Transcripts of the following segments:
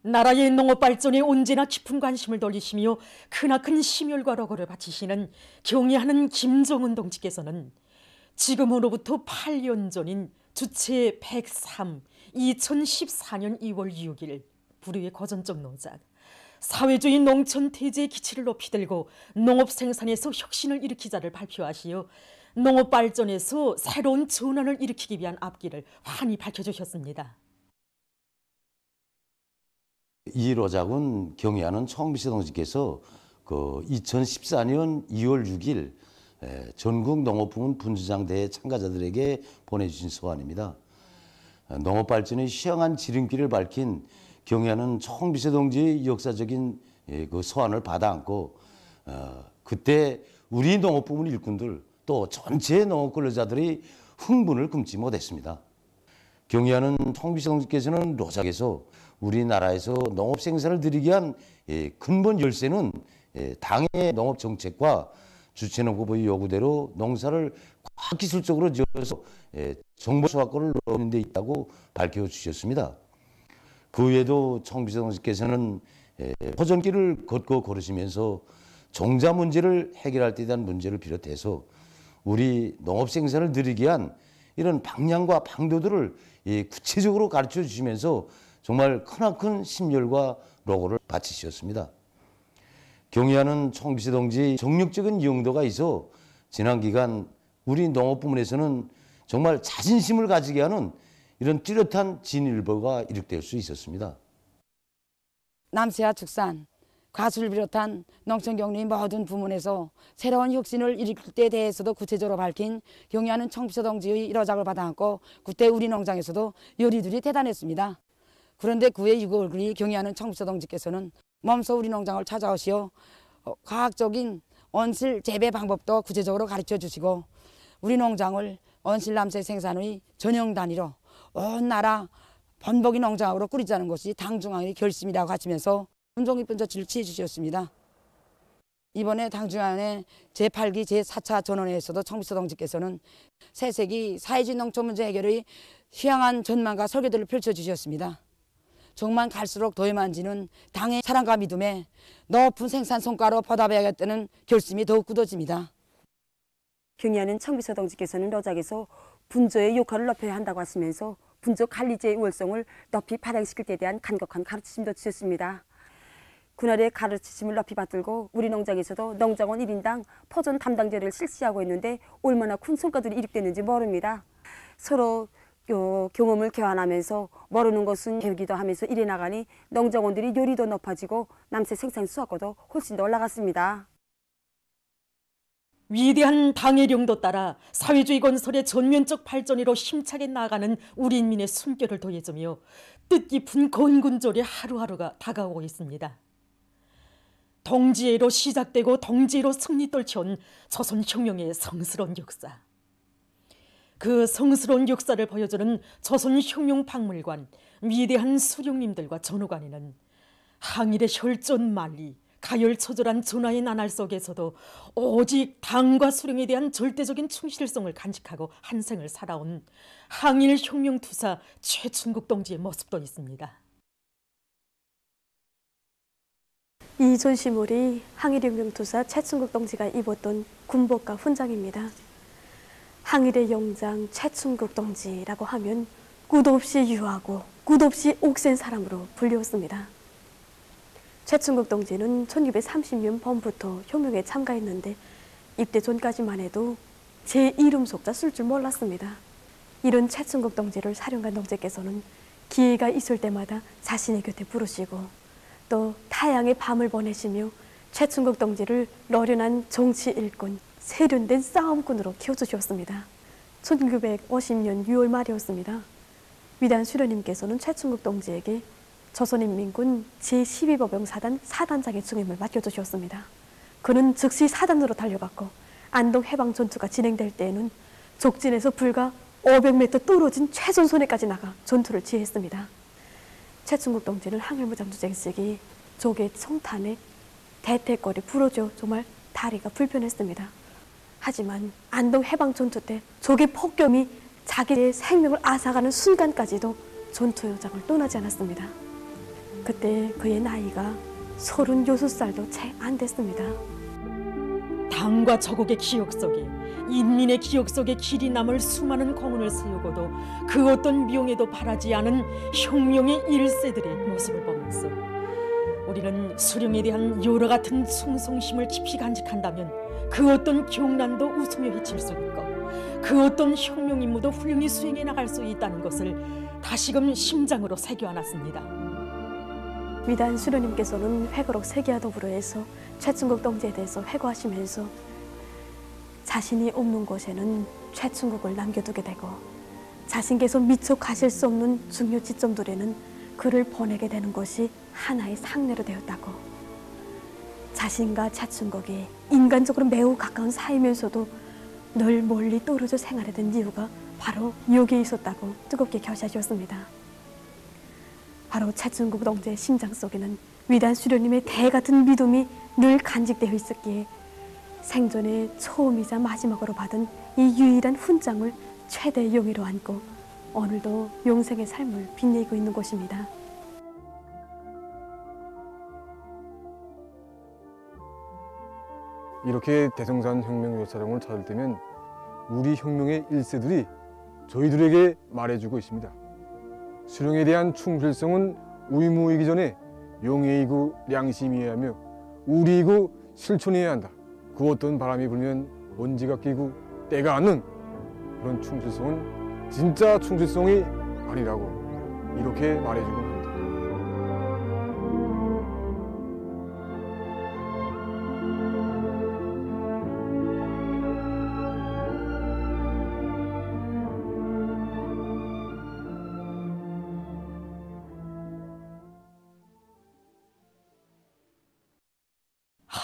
나라의 농업 발전에 언제나 깊은 관심을 돌리시며 크나큰 심혈과 러거를 바치시는 경애하는 김정은 동지께서는 지금으로부터 8년 전인 주체 103, 2014년 2월 6일 불후의 거전적 노작, 사회주의 농촌 대제의 기치를 높이 들고 농업 생산에서 혁신을 일으키자를 발표하시어 농업 발전에서 새로운 전환을 일으키기 위한 앞길을 환히 밝혀주셨습니다. 이 로작은 경애하는 총비서 동지께서 2014년 2월 6일 전국 농업부문 분수장대회 참가자들에게 보내주신 서한입니다. 농업 발전의 시향한 지름길을 밝힌 경애하는 총비서 동지의 역사적인 그 서한을 받아안고 그때 우리 농업부문 일꾼들 또 전체 농업 근로자들의 흥분을 금치 못했습니다. 경애하는 총비서 동지께서는 로작에서 우리나라에서 농업 생산을 늘리기 위한 근본 열쇠는 당의 농업 정책과 주체농업부의 요구대로 농사를 과학기술적으로 지어서 정보 수확권을 넣는 데 있다고 밝혀주셨습니다. 그 외에도 총비서 동지께서는 호전길을 걷고 걸으시면서 종자 문제를 해결할 때 대한 문제를 비롯해서 우리 농업 생산을 늘리기 위한 이런 방향과 방도들을 구체적으로 가르쳐 주시면서 정말 크나큰 심혈과 노고를 바치셨습니다. 경애하는 총비서 동지의 정력적인 용도가 있어 지난 기간 우리 농업부문에서는 정말 자신심을 가지게 하는 이런 뚜렷한 진일보가 이룩될 수 있었습니다. 남새와 축산, 과수를 비롯한 농촌경리 모든 부문에서 새로운 혁신을 일으킬 때에 대해서도 구체적으로 밝힌 경애하는 총비서 동지의 로작을 받아안고 그때 우리 농장에서도 요리들이 대단했습니다. 그런데 그해 6월 9일 경애하는 총비서 동지께서는 몸소 우리 농장을 찾아오시어 과학적인 온실 재배 방법도 구체적으로 가르쳐 주시고 우리 농장을 온실남새 생산의 전형 단위로 온 나라 번복이 농장으로 꾸리자는 것이 당중앙의 결심이라고 하시면서 분종 깊은 조치를 취해 주셨습니다. 이번에 당중앙의 제8기 제4차 전원회에서도 총비서 동지께서는 새세기 사회주의 농촌 문제 해결의 희망한 전망과 설계도를 펼쳐주셨습니다. 정만 갈수록 도해만지는 당의 사랑과 믿음에 높은 생산 성과로 보답해야겠다는 결심이 더욱 굳어집니다. 경애하는 총비서 동지께서는 로작에서 분조의 역할을 높여야 한다고 하시면서 분조 관리제의 우월성을 높이 발행시킬 때에 대한 간곡한 가르치심도 주셨습니다. 그날의 가르치심을 높이 받들고 우리 농장에서도 농장원 1인당 포전 담당제를 실시하고 있는데 얼마나 큰 성과들이 이룩됐는지 모릅니다. 서로 경험을 교환하면서 모르는 것은 배우기도 하면서 일해 나가니 농장원들이 요리도 높아지고 남새 생산 수확고도 훨씬 더 올라갔습니다. 위대한 당의 령도 따라 사회주의 건설의 전면적 발전으로 힘차게 나아가는 우리 인민의 숨결을 더해주며 뜻깊은 건군절의 하루하루가 다가오고 있습니다. 동지애로 시작되고 동지애로 승리 떨쳐온 조선혁명의 성스러운 역사. 그 성스러운 역사를 보여주는 조선혁명박물관 위대한 수령님들과 전후관에는 항일의 혈전만리, 가열처절한 전하의 나날 속에서도 오직 당과 수령에 대한 절대적인 충실성을 간직하고 한 생을 살아온 항일혁명투사 최춘국 동지의 모습도 있습니다. 이 전시물이 항일혁명투사 최춘국 동지가 입었던 군복과 훈장입니다. 항일의 영장 최춘국 동지라고 하면 끝없이 유하고 끝없이 옥센 사람으로 불리웠습니다. 최춘국 동지는 1930년 봄부터 혁명에 참가했는데 입대 전까지만 해도 제 이름 속자 쓸 줄 몰랐습니다. 이런 최춘국 동지를 사령관 동지께서는 기회가 있을 때마다 자신의 곁에 부르시고 또 타향의 밤을 보내시며 최춘국 동지를 노련한 정치 일꾼, 세련된 싸움꾼으로 키워주셨습니다. 1950년 6월 말이었습니다. 위대한 수령님께서는 최춘국 동지에게 조선인민군 제12보병사단 사단장의 중임을 맡겨주셨습니다. 그는 즉시 사단으로 달려갔고 안동 해방전투가 진행될 때에는 적진에서 불과 500m 떨어진 최전선에까지 나가 전투를 지휘했습니다. 최춘국 동지는 항일무장투쟁 시기 적의 성탄에 대퇴골이 부러져 정말 다리가 불편했습니다. 하지만 안동 해방전투 때 적의 폭격이 자기의 생명을 앗아가는 순간까지도 전투 현장을 떠나지 않았습니다. 그때 그의 나이가 36살도 채 안 됐습니다. 당과 저국의 기억 속에, 인민의 기억 속에 길이 남을 수많은 공헌을 세우고도 그 어떤 미용에도 바라지 않은 혁명의 1세들의 모습을 보면서 우리는 수령에 대한 여러 같은 충성심을 깊이 간직한다면 그 어떤 경난도 웃으며 헤칠 수 있고 그 어떤 혁명 임무도 훌륭히 수행해 나갈 수 있다는 것을 다시금 심장으로 새겨안았습니다. 위대한 수령님께서는 회고록 세계화도부로 해서 최충국 동지에 대해서 회고하시면서 자신이 없는 곳에는 최충국을 남겨두게 되고 자신께서 미처 가실 수 없는 중요 지점들에는 그를 보내게 되는 것이 하나의 상례로 되었다고. 자신과 최충국이 인간적으로 매우 가까운 사이면서도 늘 멀리 떨어져 생활하던 이유가 바로 여기에 있었다고 뜨겁게 겨시해 주었습니다. 바로 최충국 동지의 심장 속에는 위대한 수령님의 대같은 믿음이 늘 간직되어 있었기에 생전에 처음이자 마지막으로 받은 이 유일한 훈장을 최대의 용의로 안고 오늘도 영생의 삶을 빛내고 있는 곳입니다. 이렇게 대성산 혁명 요사령을 찾을 때면 우리 혁명의 1세들이 저희들에게 말해주고 있습니다. 수령에 대한 충실성은 의무이기 전에 용의이고 양심이어야 하며 우리이고 실천해야 한다. 그 어떤 바람이 불면 먼지가 끼고 때가 않는 그런 충실성은 진짜 충실성이 아니라고 이렇게 말해주고 합니다.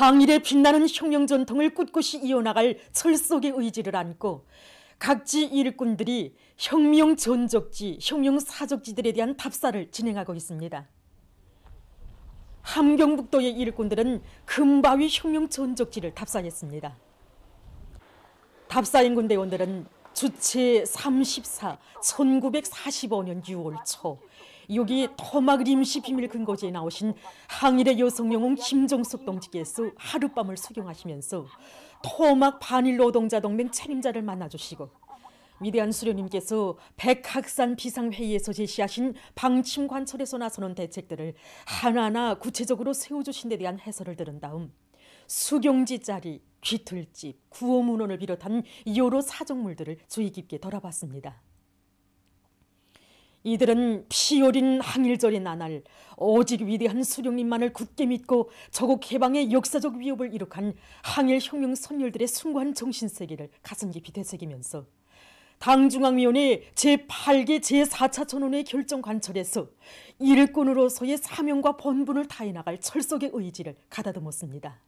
항일에 빛나는 혁명 전통을 꿋꿋이 이어나갈 철석의 의지를 안고 각지 일꾼들이 혁명 전적지, 혁명 사적지들에 대한 답사를 진행하고 있습니다. 함경북도의 일꾼들은 금바위 혁명 전적지를 답사했습니다. 답사인 군대원들은 주체 34, 1945년 6월 초 여기 토막 임시 비밀 근거지에 나오신 항일의 여성 영웅 김종숙 동지께서 하룻밤을 수경하시면서 토막 반일 노동자 동맹 책임자를 만나주시고 위대한 수령님께서 백학산 비상회의에서 제시하신 방침 관철에서 나서는 대책들을 하나하나 구체적으로 세워주신 데 대한 해설을 들은 다음 수경지 자리, 귀틀집, 구호문헌을 비롯한 여러 사정물들을 주의 깊게 돌아봤습니다. 이들은 피 어린 항일절의 나날 오직 위대한 수령님만을 굳게 믿고 조국 해방의 역사적 위협을 이룩한 항일혁명 선열들의 숭고한 정신세계를 가슴 깊이 되새기면서 당중앙위원회 제8개 제4차 전원회 결정 관철에서 일꾼으로서의 사명과 본분을 다해 나갈 철석의 의지를 가다듬었습니다.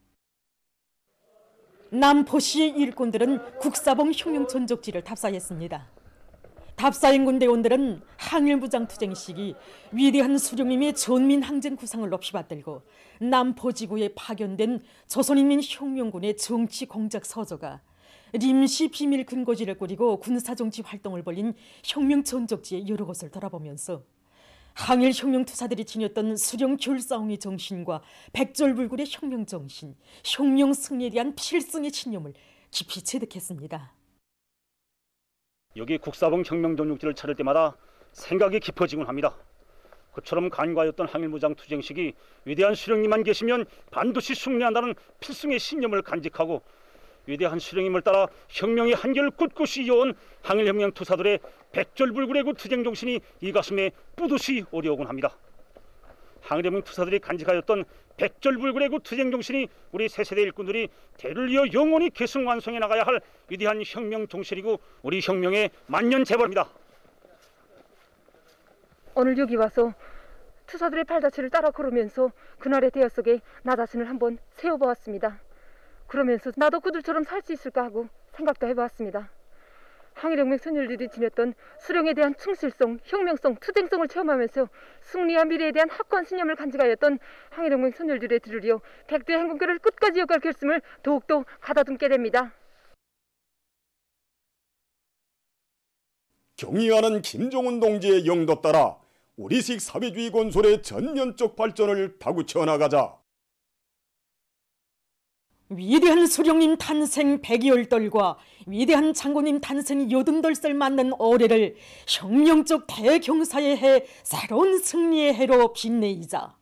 남포시의 일꾼들은 국사봉 혁명 전적지를 답사했습니다. 답사인 군대원들은 항일무장투쟁 시기 위대한 수령님의 전민항쟁 구상을 높이 받들고 남포지구에 파견된 조선인민혁명군의 정치 공작 서저가 임시 비밀 근거지를 꾸리고 군사정치 활동을 벌인 혁명 전적지의 여러 곳을 돌아보면서 항일 혁명 투사들이 지녔던 수령 결사홍의 정신과 백절불굴의 혁명 정신, 혁명 승리에 대한 필승의 신념을 깊이 체득했습니다. 여기 국사봉 혁명 전적지를 찾을 때마다 생각이 깊어지곤 합니다. 그처럼 간과했던 항일무장 투쟁 시기 위대한 수령님만 계시면 반드시 승리한다는 필승의 신념을 간직하고 위대한 수령님을 따라 혁명의 한결 꿋꿋이 이어온 항일혁명 투사들의 백절불굴의 그 투쟁 정신이 이 가슴에 뿌듯이 오려오곤 합니다. 항일혁명 투사들이 간직하였던 백절불굴의 그 투쟁 정신이 우리 새세대 일꾼들이 대를 이어 영원히 계승 완성해 나가야 할 위대한 혁명 정신이고 우리 혁명의 만년재벌입니다. 오늘 여기 와서 투사들의 발자취를 따라 걸으면서 그날의 대화 속에 나 자신을 한번 세워보았습니다. 그러면서 나도 그들처럼 살 수 있을까 하고 생각도 해보았습니다. 항일혁명 선열들이 지녔던 수령에 대한 충실성, 혁명성, 투쟁성을 체험하면서 승리와 미래에 대한 확고한 신념을 간직하였던 항일혁명 선열들의 뒤를 이어 백두의 행군길을 끝까지 이어갈 결심을 더욱더 가다듬게 됩니다. 경의하는 김종훈 동지의 영도 따라 우리식 사회주의 건설의 전면적 발전을 다구쳐 나가자. 위대한 수령님 탄생 100여열달과 위대한 장군님 탄생 80살 맞는 올해를 혁명적 대경사의 해, 새로운 승리의 해로 빛내이자.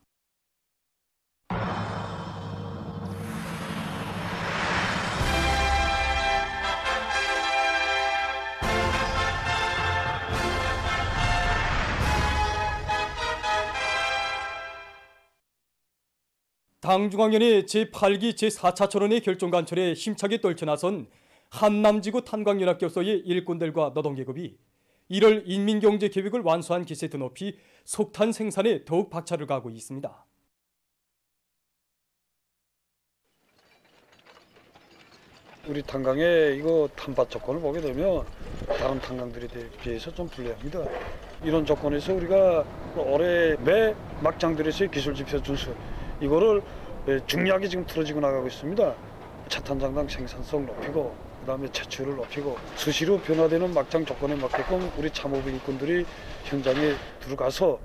당중앙연의 제8기 제4차 결종관철에 힘차게 떨쳐나선 한남지구 탄광연합교서의 일꾼들과 노동계급이 1월 인민경제계획을 완수한 기세 드높이 석탄 생산에 더욱 박차를 가하고 있습니다. 우리 탄광의 이거 탄밭 조건을 보게 되면 다른 탄광들에 비해서 좀 불리합니다. 이런 조건에서 우리가 올해 매 막장들에서의 기술지표 준수 이거를 중요하게 지금 틀어지고 나가고 있습니다. 차탄장당 생산성 높이고 그다음에 채취율을 높이고 수시로 변화되는 막장 조건에 맞게끔 우리 참호부 일꾼들이 현장에 들어가서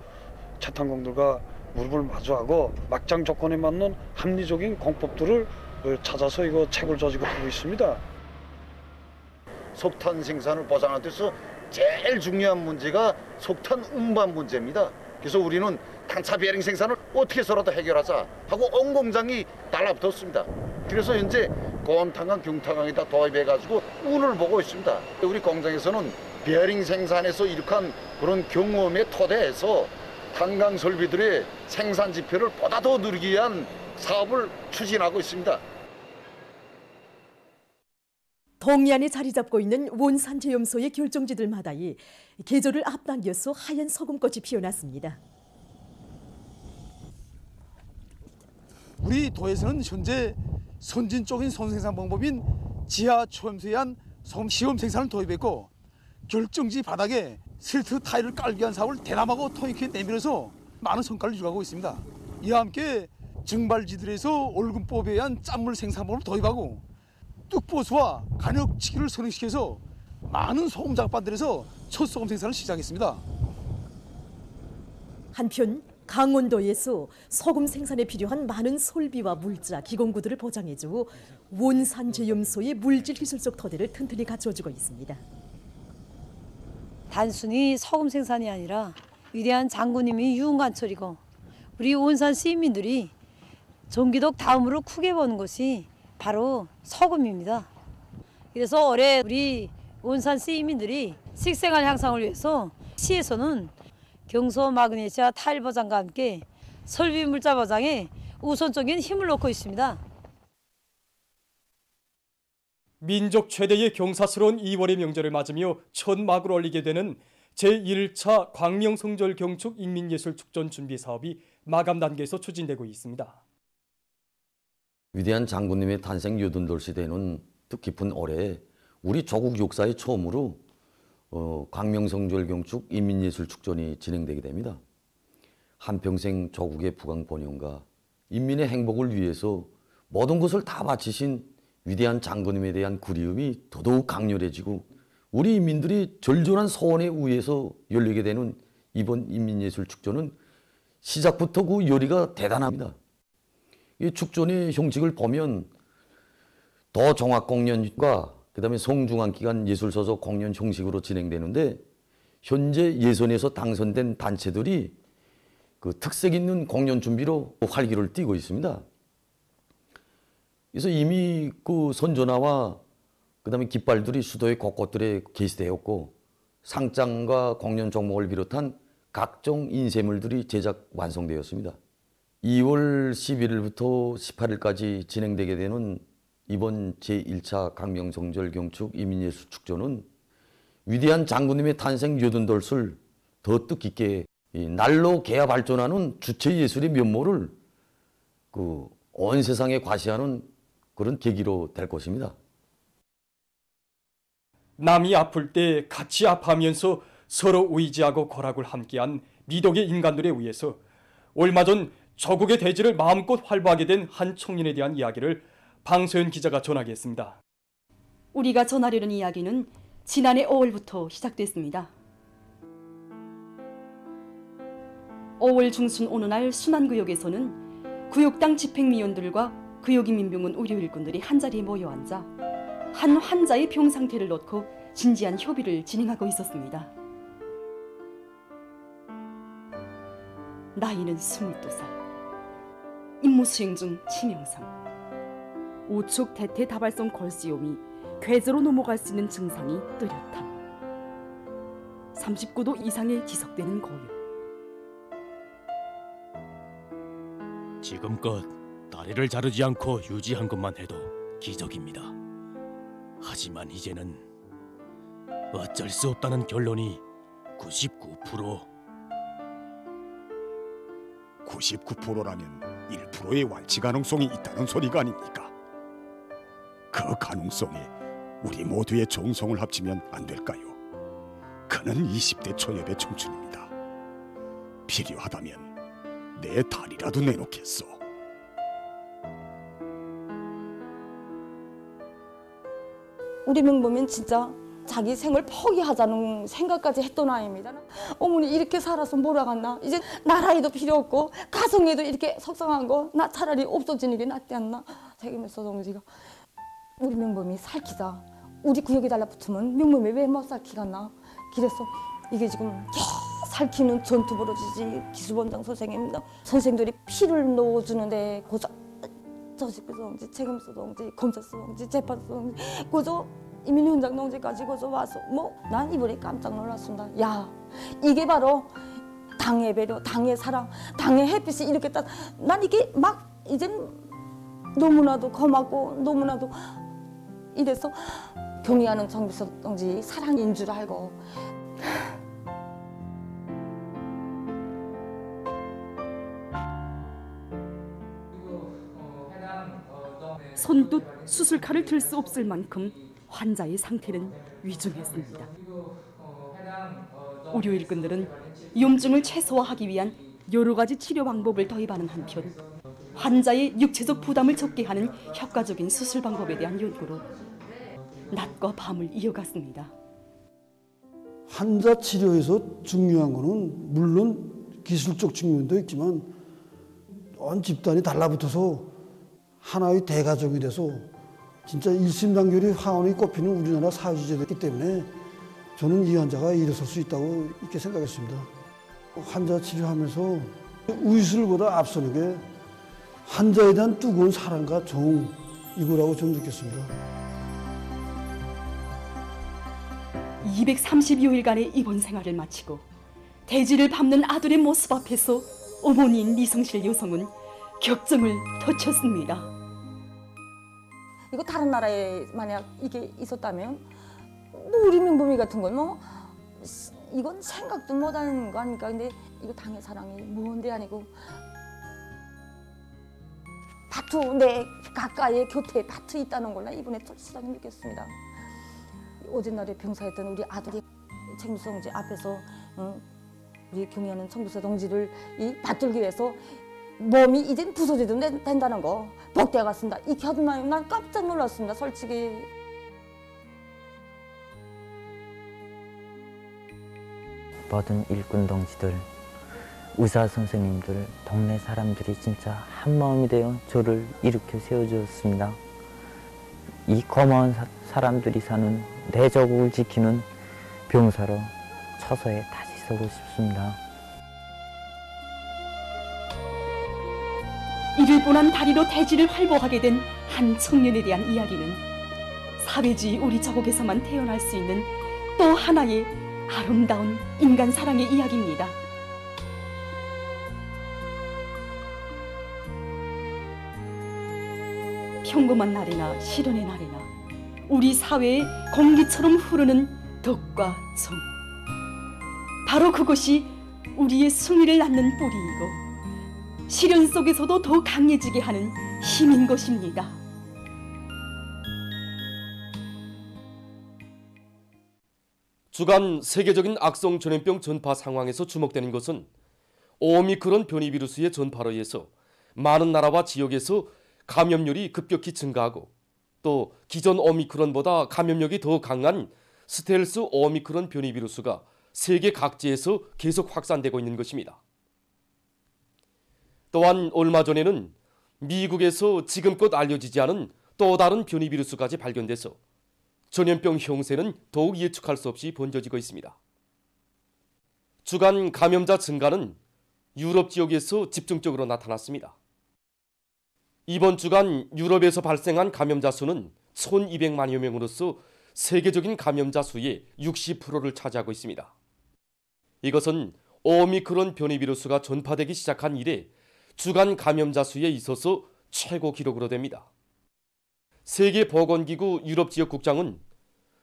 차탄공들과 무릎을 마주하고 막장 조건에 맞는 합리적인 공법들을 찾아서 이거 책을 조직을 하고 있습니다. 석탄 생산을 보장하기 위해서 제일 중요한 문제가 석탄 운반 문제입니다. 그래서 우리는 탄차 베어링 생산을 어떻게 해서라도 해결하자 하고 온 공장이 달라붙었습니다. 그래서 현재 고온탄광, 경탄광에다 도입해가지고 운을 보고 있습니다. 우리 공장에서는 베어링 생산에서 이룩한 그런 경험에 토대해서 탄광 설비들의 생산 지표를 보다 더 늘리기 위한 사업을 추진하고 있습니다. 동해안에 자리 잡고 있는 원산제염소의 결정지들마다의 계절을 앞당겨서 하얀 소금꽃이 피어났습니다. 우리 도에서는 현재 선진적인 소금 생산 방법인 지하 초염소에 의한 소금 시험 생산을 도입했고 결정지 바닥에 실트 타일을 깔기 위한 사업을 대담하고 통익해 내밀어서 많은 성과를 유지하고 있습니다. 이와 함께 증발지들에서 올금법에 의한 짠물 생산 방법을 도입하고 뚝보수와 간역치기를 선행시켜서 많은 소금 작업반들에서 첫 소금 생산을 시작했습니다. 한편 강원도에서 소금 생산에 필요한 많은 설비와 물자, 기공구들을 보장해주고 원산제염소의 물질 기술적 토대를 튼튼히 갖춰주고 있습니다. 단순히 소금 생산이 아니라 위대한 장군님이 유흥관철이고 우리 원산 시민들이 전기독 다음으로 크게 보는 것이 바로 소금입니다. 그래서 올해 우리 원산 시민들이 식생활 향상을 위해서 시에서는 경소 마그네시아 타일 보장과 함께 설비 물자 보장에 우선적인 힘을 놓고 있습니다. 민족 최대의 경사스러운 2월의 명절을 맞으며 첫 막을 올리게 되는 제1차 광명성절 경축 인민예술축전 준비 사업이 마감 단계에서 추진되고 있습니다. 위대한 장군님의 탄생 80돌 시대는 뜻깊은 올해 우리 조국 역사의 처음으로 광명성절 경축 인민예술축전이 진행되게 됩니다. 한평생 조국의 부강 번영과 인민의 행복을 위해서 모든 것을 다 바치신 위대한 장군님에 대한 그리움이 더더욱 강렬해지고 우리 인민들이 절절한 소원에 의해서 열리게 되는 이번 인민예술축전은 시작부터 그 열의가 대단합니다. 이 축전의 형식을 보면 도종합공연과 그다음에 성중앙기관 예술서적 공연 형식으로 진행되는데 현재 예선에서 당선된 단체들이 그 특색 있는 공연 준비로 활기를 띠고 있습니다. 그래서 이미 그 선전화와 그다음에 깃발들이 수도의 곳곳들에 게시되었고 상장과 공연 종목을 비롯한 각종 인쇄물들이 제작 완성되었습니다. 2월 11일부터 18일까지 진행되게 되는 이번 제1차 광명성절 경축 인민예술축전은 위대한 장군님의 탄생 80돌을 더 뜻깊게 날로 개화 발전하는 주체예술의 면모를 온 세상에 과시하는 그런 계기로 될 것입니다. 남이 아플 때 같이 아파하면서 서로 의지하고 고락을 함께한 미덕의 인간들에 의해서 얼마 전 조국의 대지를 마음껏 활보하게 된 한 청년에 대한 이야기를 방소연 기자가 전하겠습니다. 우리가 전하려는 이야기는 지난해 5월부터 시작됐습니다. 5월 중순 어느 날 순안구역에서는 구역당 집행위원들과 구역인 민병원 의료 일꾼들이 한자리에 모여 앉아 한 환자의 병 상태를 놓고 진지한 협의를 진행하고 있었습니다. 나이는 22살. 임무 수행 중 치명상. 우측 대퇴 다발성 골수염이 궤저로 넘어갈 수 있는 증상이 뚜렷함. 39도 이상의 지속되는 고열. 지금껏 다리를 자르지 않고 유지한 것만 해도 기적입니다. 하지만 이제는 어쩔 수 없다는 결론이 99%라면 1%의 완치 가능성이 있다는 소리가 아닙니까? 그 가능성에 우리 모두의 정성을 합치면 안 될까요? 그는 20대 초엽의 청춘입니다. 필요하다면 내 다리라도 내놓겠소. 우리 명범인 진짜 자기 생을 포기하자는 생각까지 했던 아이입니다. 어머니 이렇게 살아서 몰아갔나? 이제 나라에도 필요 없고 가정에도 이렇게 속상한 거 나 차라리 없어지는 게 낫지 않나? 책임있어 동지가. 우리 명범이 살키자. 우리 구역에 달라붙으면 명범이 왜 못 살키겠나? 그래서 이게 지금 살키는 전투 벌어지지. 기수본장 선생입니다. 선생들이 피를 넣어주는데 고작 저식구 동지, 책임서 동지, 검사서 동지, 재판서 동지, 고저 이민훈장 동지까지 고저 와서 난 이번에 깜짝 놀랐습니다. 야, 이게 바로 당의 배려, 당의 사랑, 당의 햇빛이 이렇게 딱 난 이게 막 이젠 너무나도 고맙고 너무나도 이래서 경의하는 정비서 동지 사랑인 줄 알고. 손뜻 수술칼을 들 수 없을 만큼 환자의 상태는 위중했습니다. 의료 일꾼들은 위험증을 최소화하기 위한 여러 가지 치료 방법을 도입하는 한편 환자의 육체적 부담을 적게 하는 효과적인 수술 방법에 대한 연구로 낮과 밤을 이어갔습니다. 환자 치료에서 중요한 거는 물론 기술적 측면도 있지만 온 집단이 달라붙어서 하나의 대가족이 돼서 진짜 일심단결이 화원이 꼽히는 우리나라 사회주의였기 때문에 저는 이 환자가 일어설 수 있다고 이렇게 생각했습니다. 환자 치료하면서 의술보다 앞서는 게 환자에 대한 뜨거운 사랑과 정, 이거라고 저는 느꼈습니다. 230여일간의 입원 생활을 마치고 대지를 밟는 아들의 모습 앞에서 어머니인 이성실 여성은 격정을 터쳤습니다. 이거 다른 나라에 만약 이게 있었다면 우리 명범이 같은 건 이건 생각도 못하는 거 아닙니까? 근데 이거 당의 사랑이 뭔데 아니고 다투 내 가까이에 곁에 다투 있다는 걸 나 이번에 절실하게 느꼈습니다. 어젯날에 병사했던 우리 아들이 책임서 동지 앞에서 우리 경의하는 청비서 동지를 받들기 위해서 몸이 이젠 부서지도 된다는 거 복대 같습니다. 이렇게 하더만 난 깜짝 놀랐습니다. 솔직히. 모든 일꾼 동지들, 의사 선생님들, 동네 사람들이 진짜 한 마음이 되어 저를 일으켜 세워주었습니다. 이 고마운 사람들이 사는 내 조국을 지키는 병사로 처소에 다시 서고 싶습니다. 이를 뻔한 다리로 대지를 활보하게 된 한 청년에 대한 이야기는 사회주의 우리 저국에서만 태어날 수 있는 또 하나의 아름다운 인간 사랑의 이야기입니다. 평범한 날이나 시련의 날이나 우리 사회의 공기처럼 흐르는 덕과 정. 바로 그것이 우리의 승리를 낳는 뿌리이고 시련 속에서도 더 강해지게 하는 힘인 것입니다. 주간 세계적인 악성 전염병 전파 상황에서 주목되는 것은 오미크론 변이 비루스의 전파로 인해서 많은 나라와 지역에서 감염률이 급격히 증가하고 또 기존 오미크론보다 감염력이 더 강한 스텔스 오미크론 변이 비루스가 세계 각지에서 계속 확산되고 있는 것입니다. 또한 얼마 전에는 미국에서 지금껏 알려지지 않은 또 다른 변이 비루스까지 발견돼서 전염병 형세는 더욱 예측할 수 없이 번져지고 있습니다. 주간 감염자 증가는 유럽 지역에서 집중적으로 나타났습니다. 이번 주간 유럽에서 발생한 감염자 수는 1200만여 명으로서 세계적인 감염자 수의 60%를 차지하고 있습니다. 이것은 오미크론 변이 비루스가 전파되기 시작한 이래 주간 감염자 수에 있어서 최고 기록으로 됩니다. 세계보건기구 유럽 지역 국장은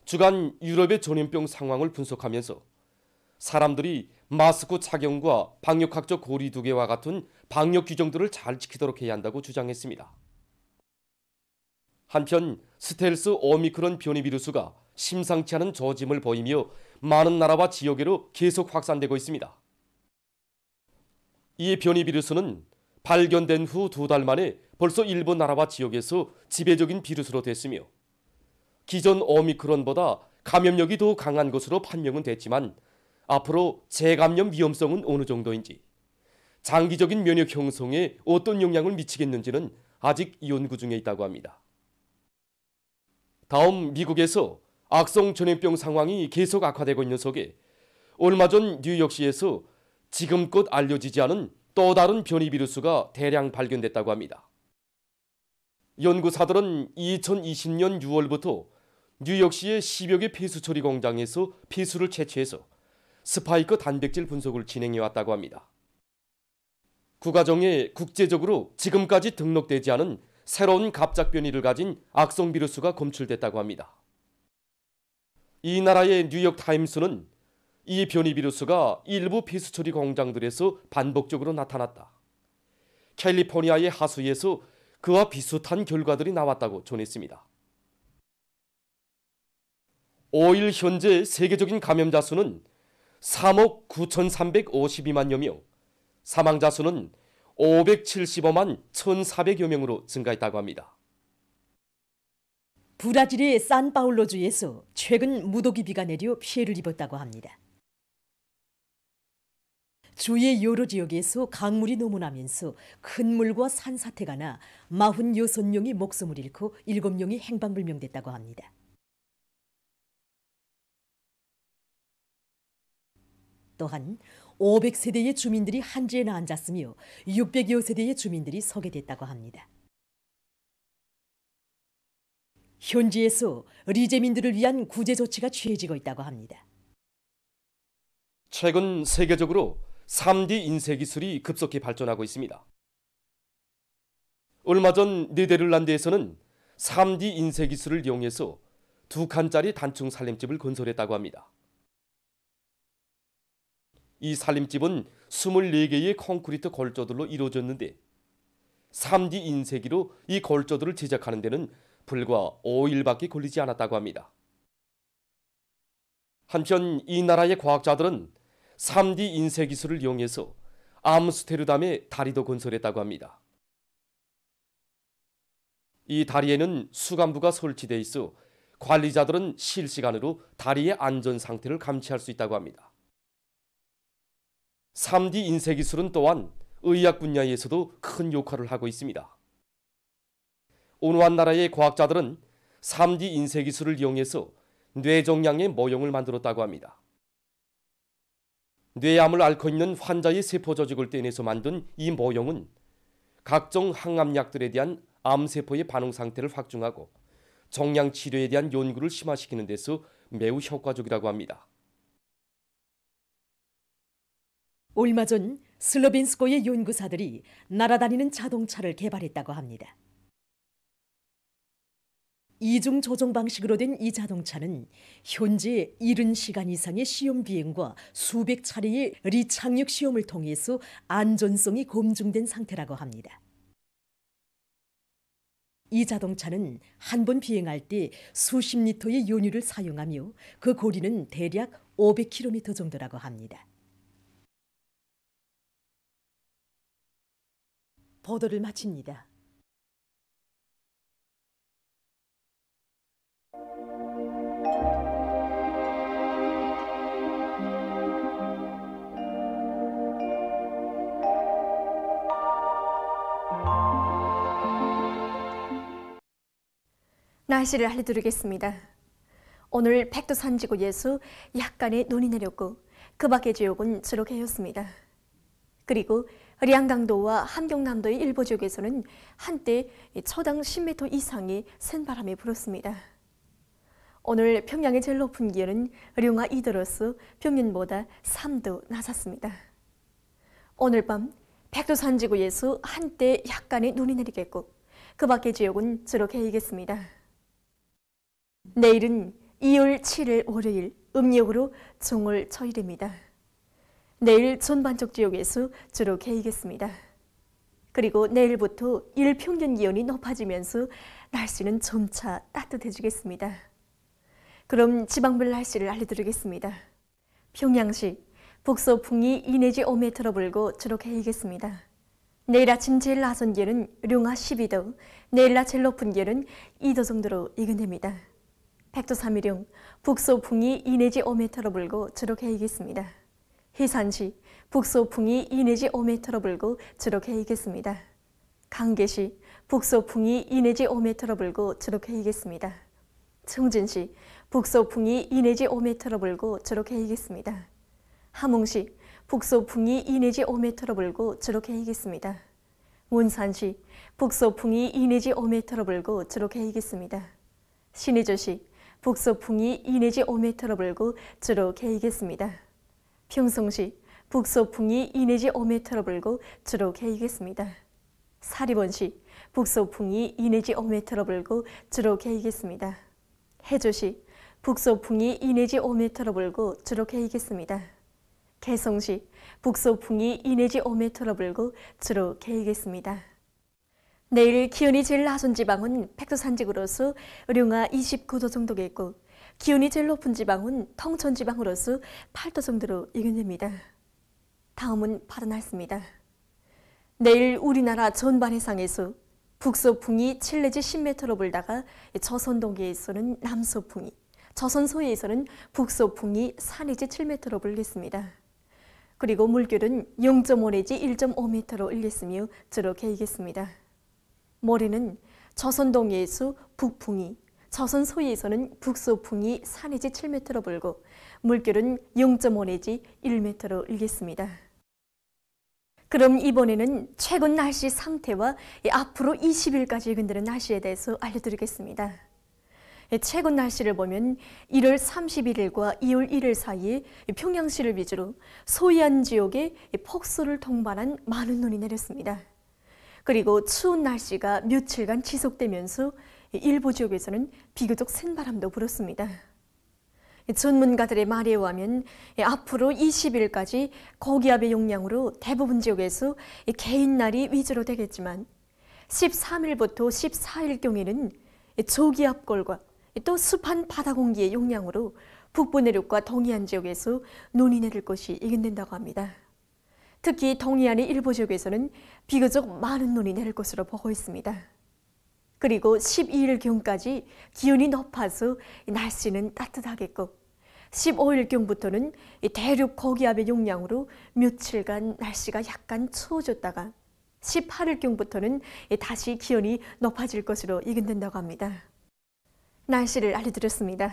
주간 유럽의 전염병 상황을 분석하면서 사람들이 마스크 착용과 방역학적 거리두기와 같은 방역 규정들을 잘 지키도록 해야 한다고 주장했습니다. 한편 스텔스 오미크론 변이 비루스가 심상치 않은 조짐을 보이며 많은 나라와 지역으로 계속 확산되고 있습니다. 이 변이 비루스는 발견된 후 2달 만에 벌써 일본 나라와 지역에서 지배적인 비루스로 됐으며 기존 오미크론보다 감염력이 더 강한 것으로 판명은 됐지만 앞으로 재감염 위험성은 어느 정도인지 장기적인 면역 형성에 어떤 영향을 미치겠는지는 아직 연구 중에 있다고 합니다. 다음 미국에서 악성 전염병 상황이 계속 악화되고 있는 속에 얼마 전 뉴욕시에서 지금껏 알려지지 않은 또 다른 변이 비루스가 대량 발견됐다고 합니다. 연구사들은 2020년 6월부터 뉴욕시의 10여 개 폐수 처리 공장에서 폐수를 채취해서 스파이크 단백질 분석을 진행해왔다고 합니다. 그 과정에 국제적으로 지금까지 등록되지 않은 새로운 갑작 변이를 가진 악성 비루스가 검출됐다고 합니다. 이 나라의 뉴욕타임스는 이 변이 비루스가 일부 폐수 처리 공장들에서 반복적으로 나타났다. 캘리포니아의 하수에서 그와 비슷한 결과들이 나왔다고 전했습니다. 5일 현재 세계적인 감염자 수는 3억 9,352만여 명, 사망자 수는 575만 1,400여 명으로 증가했다고 합니다. 브라질의 산파울로주에서 최근 무더기 비가 내려 피해를 입었다고 합니다. 주의 여러 지역에서 강물이 넘어나면서 큰 물과 산사태가 나 46명이 목숨을 잃고 7명이 행방불명됐다고 합니다. 또한 500세대의 주민들이 한지에 앉았으며 600여 세대의 주민들이 소개됐다고 합니다. 현지에서 리재민들을 위한 구제 조치가 취해지고 있다고 합니다. 최근 세계적으로 3D 인쇄 기술이 급속히 발전하고 있습니다. 얼마 전 네덜란드에서는 3D 인쇄 기술을 이용해서 2칸짜리 단층 살림집을 건설했다고 합니다. 이 살림집은 24개의 콘크리트 골조들로 이루어졌는데 3D 인쇄기로 이 골조들을 제작하는 데는 불과 5일밖에 걸리지 않았다고 합니다. 한편 이 나라의 과학자들은 3D 인쇄 기술을 이용해서 암스테르담의 다리도 건설했다고 합니다. 이 다리에는 수감부가 설치되어 있어 관리자들은 실시간으로 다리의 안전 상태를 감시할 수 있다고 합니다. 3D 인쇄 기술은 또한 의학 분야에서도 큰 역할을 하고 있습니다. 어느 한 나라의 과학자들은 3D 인쇄 기술을 이용해서 뇌종양의 모형을 만들었다고 합니다. 뇌암을 앓고 있는 환자의 세포 조직을 떼내서 만든 이 모형은 각종 항암약들에 대한 암세포의 반응 상태를 확증하고 종양 치료에 대한 연구를 심화시키는 데서 매우 효과적이라고 합니다. 얼마 전 슬로벤스코의 연구사들이 날아다니는 자동차를 개발했다고 합니다. 이중 조종 방식으로 된 이 자동차는 현재 70시간 이상의 시험 비행과 수백 차례의 리착륙 시험을 통해서 안전성이 검증된 상태라고 합니다. 이 자동차는 한 번 비행할 때 수십 리터의 연유를 사용하며 그 거리는 대략 500km 정도라고 합니다. 보도를 마칩니다. 날씨를 알려드리겠습니다. 오늘 백두산 지구에서 약간의 눈이 내렸고 그 밖의 지역은 주로 개였습니다. 그리고 량강도와 함경남도의 일부 지역에서는 한때 초당 10m 이상의 센 바람이 불었습니다. 오늘 평양의 제일 높은 기온은 룡화 2도로서 평년보다 3도 낮았습니다. 오늘 밤 백두산 지구에서 한때 약간의 눈이 내리겠고 그 밖의 지역은 주로 개이겠습니다. 내일은 2월 7일 월요일 음력으로 종월 초일입니다. 내일 전반적 지역에서 주로 개이겠습니다. 그리고 내일부터 일 평균 기온이 높아지면서 날씨는 점차 따뜻해지겠습니다. 그럼 지방별 날씨를 알려드리겠습니다. 평양시 북서풍이 2 내지 5m 불고 주로 개이겠습니다. 내일 아침 제일 낮은 기온은 룡화 12도, 내일 낮 제일 높은 기온은 2도 정도로 예견됩니다. 백두산미령 북서풍이 2 내지 5m 불고 주로 개이겠습니다. 해산시 북서풍이 2 내지 5m 불고 주로 개이겠습니다. 강계시 북서풍이 2 내지 5m 불고 주로 개이겠습니다. 청진시 북서풍이 2 내지 5m 불고 주로 개이겠습니다. 함흥시 북서풍이 2 내지 5m 불고 주로 개이겠습니다. 원산시 북서풍이 2 내지 5m 불고 주로 개이겠습니다. 신의주시 북서풍이 2 내지 5m 불고 주로 개이겠습니다. 평성시 북서풍이 2 내지 5m 불고 주로 개이겠습니다. 사리본시 북서풍이 2 내지 5m 불고 주로 개이겠습니다. 해주시 북서풍이 2 내지 5m 불고 주로 개이겠습니다. 개성시 북서풍이 2 내지 5m 불고 주로 개이겠습니다. 내일 기온이 제일 낮은 지방은 백두산 지구로서 룡화 29도 정도겠고 기온이 제일 높은 지방은 통천 지방으로서 8도 정도로 예견됩니다. 다음은 바다 날씨입니다. 내일 우리나라 전반 해상에서 북서풍이 7 내지 10m로 불다가 조선 동해에서는 남서풍이, 조선 서해에서는 북서풍이 4 내지 7m로 불겠습니다. 그리고 물결은 0.5 내지 1.5m로 일겠으며 주로 개이겠습니다. 모레는 조선 동해에서 북풍이, 조선 서해에서는 북서풍이 4 내지 7m로 불고 물결은 0.5 내지 1m로 일겠습니다. 그럼 이번에는 최근 날씨 상태와 앞으로 20일까지 예견되는 날씨에 대해서 알려드리겠습니다. 최근 날씨를 보면 1월 31일과 2월 1일 사이에 평양시를 위주로 소이안 지역에 폭설을 동반한 많은 눈이 내렸습니다. 그리고 추운 날씨가 며칠간 지속되면서 일부 지역에서는 비교적 센 바람도 불었습니다. 전문가들의 말에 의하면 앞으로 20일까지 고기압의 영향으로 대부분 지역에서 개인날이 위주로 되겠지만 13일부터 14일경에는 저기압골과 또 습한 바다 공기의 영향으로 북부 내륙과 동해안 지역에서 눈이 내릴 것이 예견된다고 합니다. 특히 동해안의 일부 지역에서는 비교적 많은 눈이 내릴 것으로 보고 있습니다. 그리고 12일경까지 기온이 높아서 날씨는 따뜻하겠고 15일경부터는 대륙 고기압의 영향으로 며칠간 날씨가 약간 추워졌다가 18일경부터는 다시 기온이 높아질 것으로 예견된다고 합니다. 날씨를 알려드렸습니다.